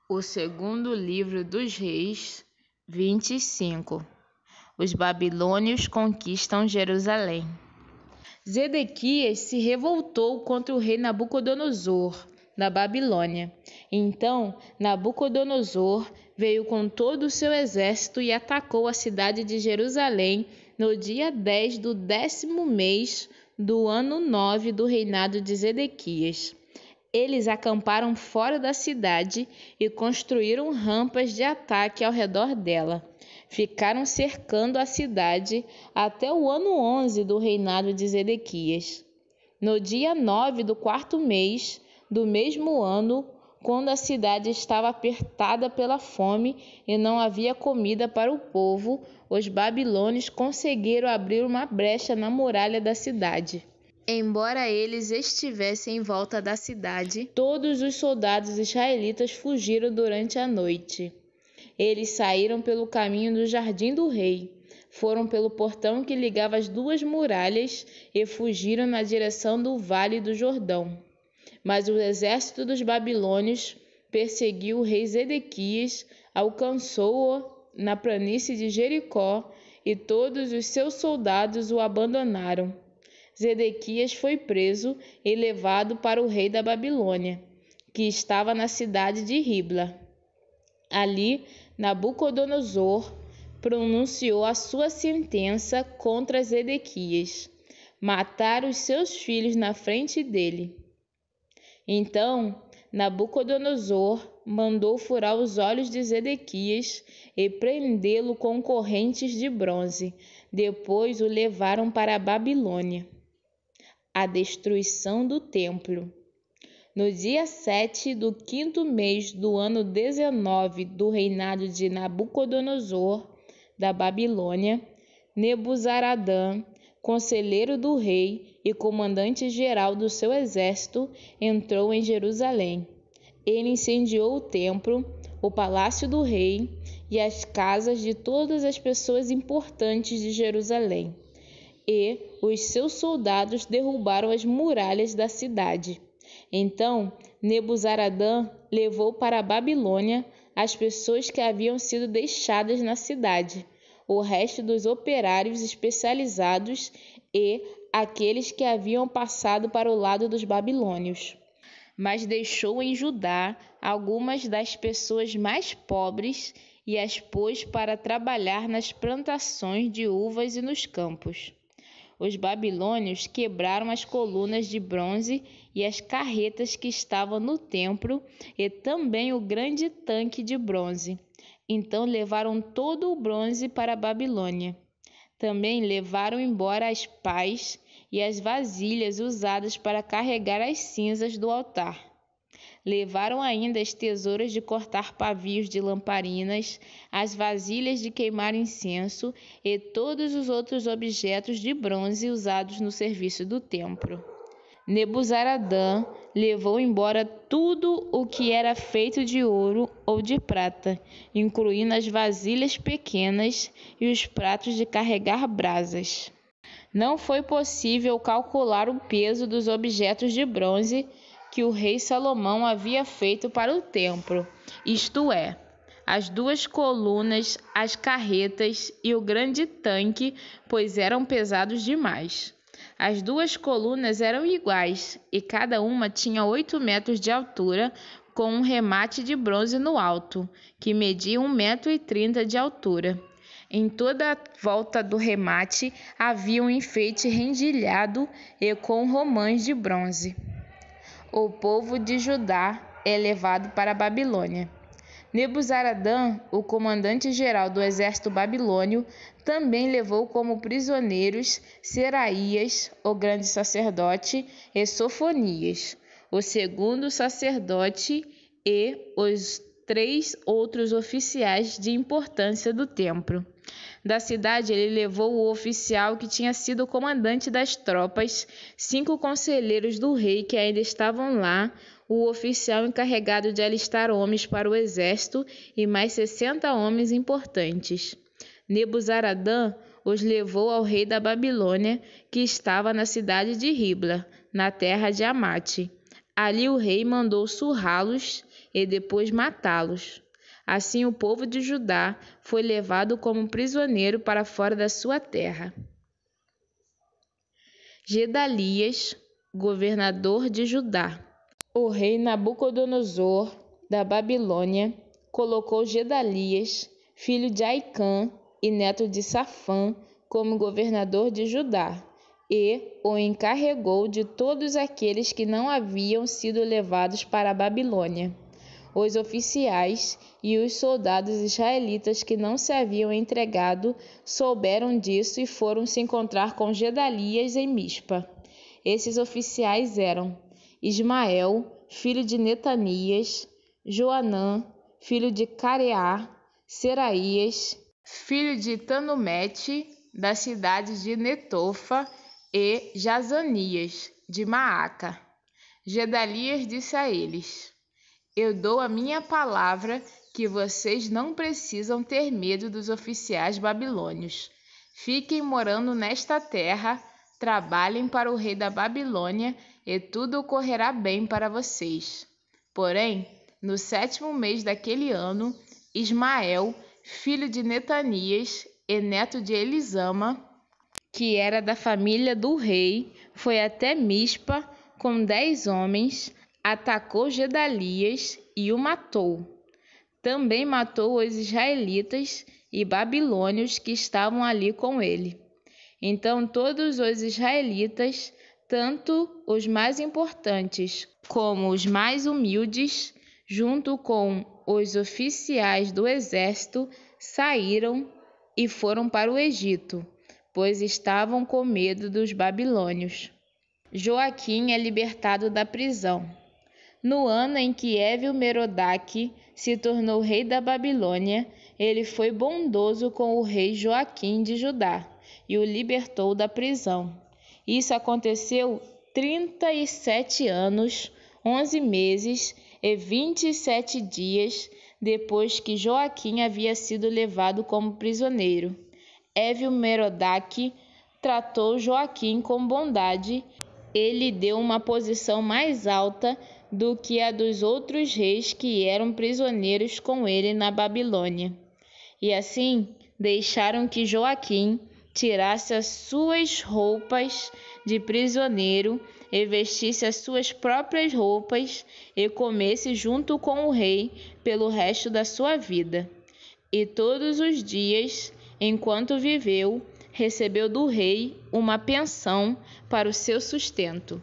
O segundo livro dos Reis, 25. Os babilônios conquistam Jerusalém. Zedequias se revoltou contra o rei Nabucodonosor, da Babilônia. Então, Nabucodonosor veio com todo o seu exército e atacou a cidade de Jerusalém no dia 10 do 10º mês do ano 9 do reinado de Zedequias. Eles acamparam fora da cidade e construíram rampas de ataque ao redor dela. Ficaram cercando a cidade até o ano 11 do reinado de Zedequias. No dia 9 do 4º mês do mesmo ano, quando a cidade estava apertada pela fome e não havia comida para o povo, os babilônios conseguiram abrir uma brecha na muralha da cidade. Embora eles estivessem em volta da cidade, todos os soldados israelitas fugiram durante a noite. Eles saíram pelo caminho do jardim do rei, foram pelo portão que ligava as duas muralhas e fugiram na direção do vale do Jordão. Mas o exército dos babilônios perseguiu o rei Zedequias, alcançou-o na planície de Jericó e todos os seus soldados o abandonaram. Zedequias foi preso e levado para o rei da Babilônia, que estava na cidade de Ribla. Ali, Nabucodonosor pronunciou a sua sentença contra Zedequias: matar os seus filhos na frente dele. Então, Nabucodonosor mandou furar os olhos de Zedequias e prendê-lo com correntes de bronze. Depois o levaram para a Babilônia. A destruição do templo. No dia 7 do 5º mês do ano 19 do reinado de Nabucodonosor, da Babilônia, Nebuzaradã, conselheiro do rei e comandante-geral do seu exército, entrou em Jerusalém. Ele incendiou o templo, o palácio do rei e as casas de todas as pessoas importantes de Jerusalém. E os seus soldados derrubaram as muralhas da cidade. Então, Nebuzaradã levou para a Babilônia as pessoas que haviam sido deixadas na cidade, o resto dos operários especializados e aqueles que haviam passado para o lado dos babilônios. Mas deixou em Judá algumas das pessoas mais pobres e as pôs para trabalhar nas plantações de uvas e nos campos. Os babilônios quebraram as colunas de bronze e as carretas que estavam no templo e também o grande tanque de bronze. Então levaram todo o bronze para a Babilônia. Também levaram embora as pás e as vasilhas usadas para carregar as cinzas do altar. Levaram ainda as tesouras de cortar pavios de lamparinas, as vasilhas de queimar incenso e todos os outros objetos de bronze usados no serviço do templo. Nebuzaradã levou embora tudo o que era feito de ouro ou de prata, incluindo as vasilhas pequenas e os pratos de carregar brasas. Não foi possível calcular o peso dos objetos de bronze que o rei Salomão havia feito para o templo, isto é, as duas colunas, as carretas e o grande tanque, pois eram pesados demais. As duas colunas eram iguais e cada uma tinha 8 metros de altura, com um remate de bronze no alto, que media 1,30 m de altura. Em toda a volta do remate havia um enfeite rendilhado e com romãs de bronze. O povo de Judá é levado para a Babilônia. Nebuzaradã, o comandante-geral do exército babilônio, também levou como prisioneiros Seraías, o grande sacerdote, e Sofonias, o segundo sacerdote, e os 3 outros oficiais de importância do templo. Da cidade ele levou o oficial que tinha sido comandante das tropas, 5 conselheiros do rei que ainda estavam lá, o oficial encarregado de alistar homens para o exército e mais 60 homens importantes. Nebuzaradã os levou ao rei da Babilônia, que estava na cidade de Ribla, na terra de Amate. Ali o rei mandou surrá-los e depois matá-los. Assim o povo de Judá foi levado como prisioneiro para fora da sua terra. Gedalias, governador de Judá. O rei Nabucodonosor, da Babilônia, colocou Gedalias, filho de Aicã e neto de Safã, como governador de Judá, e o encarregou de todos aqueles que não haviam sido levados para a Babilônia. Os oficiais e os soldados israelitas que não se haviam entregado souberam disso e foram se encontrar com Gedalias em Mispa. Esses oficiais eram Ismael, filho de Netanias, Joanã, filho de Careá, Seraías, filho de Tanumete, da cidade de Netofa, e Jazanias, de Maaca. Gedalias disse a eles: Eu dou a minha palavra que vocês não precisam ter medo dos oficiais babilônios. Fiquem morando nesta terra, trabalhem para o rei da Babilônia e tudo ocorrerá bem para vocês. Porém, no 7º mês daquele ano, Ismael, filho de Netanias e neto de Elisama, que era da família do rei, foi até Mispa com 10 homens, atacou Gedalias e o matou. Também matou os israelitas e babilônios que estavam ali com ele. Então todos os israelitas, tanto os mais importantes como os mais humildes, junto com os oficiais do exército, saíram e foram para o Egito, pois estavam com medo dos babilônios. Joaquim é libertado da prisão. No ano em que Évil-Merodach se tornou rei da Babilônia, ele foi bondoso com o rei Joaquim de Judá e o libertou da prisão. Isso aconteceu 37 anos, 11 meses e 27 dias depois que Joaquim havia sido levado como prisioneiro. Évil-Merodach tratou Joaquim com bondade e lhe deu uma posição mais alta do que a dos outros reis que eram prisioneiros com ele na Babilônia. E assim deixaram que Joaquim tirasse as suas roupas de prisioneiro e vestisse as suas próprias roupas e comesse junto com o rei pelo resto da sua vida. E todos os dias, enquanto viveu, recebeu do rei uma pensão para o seu sustento.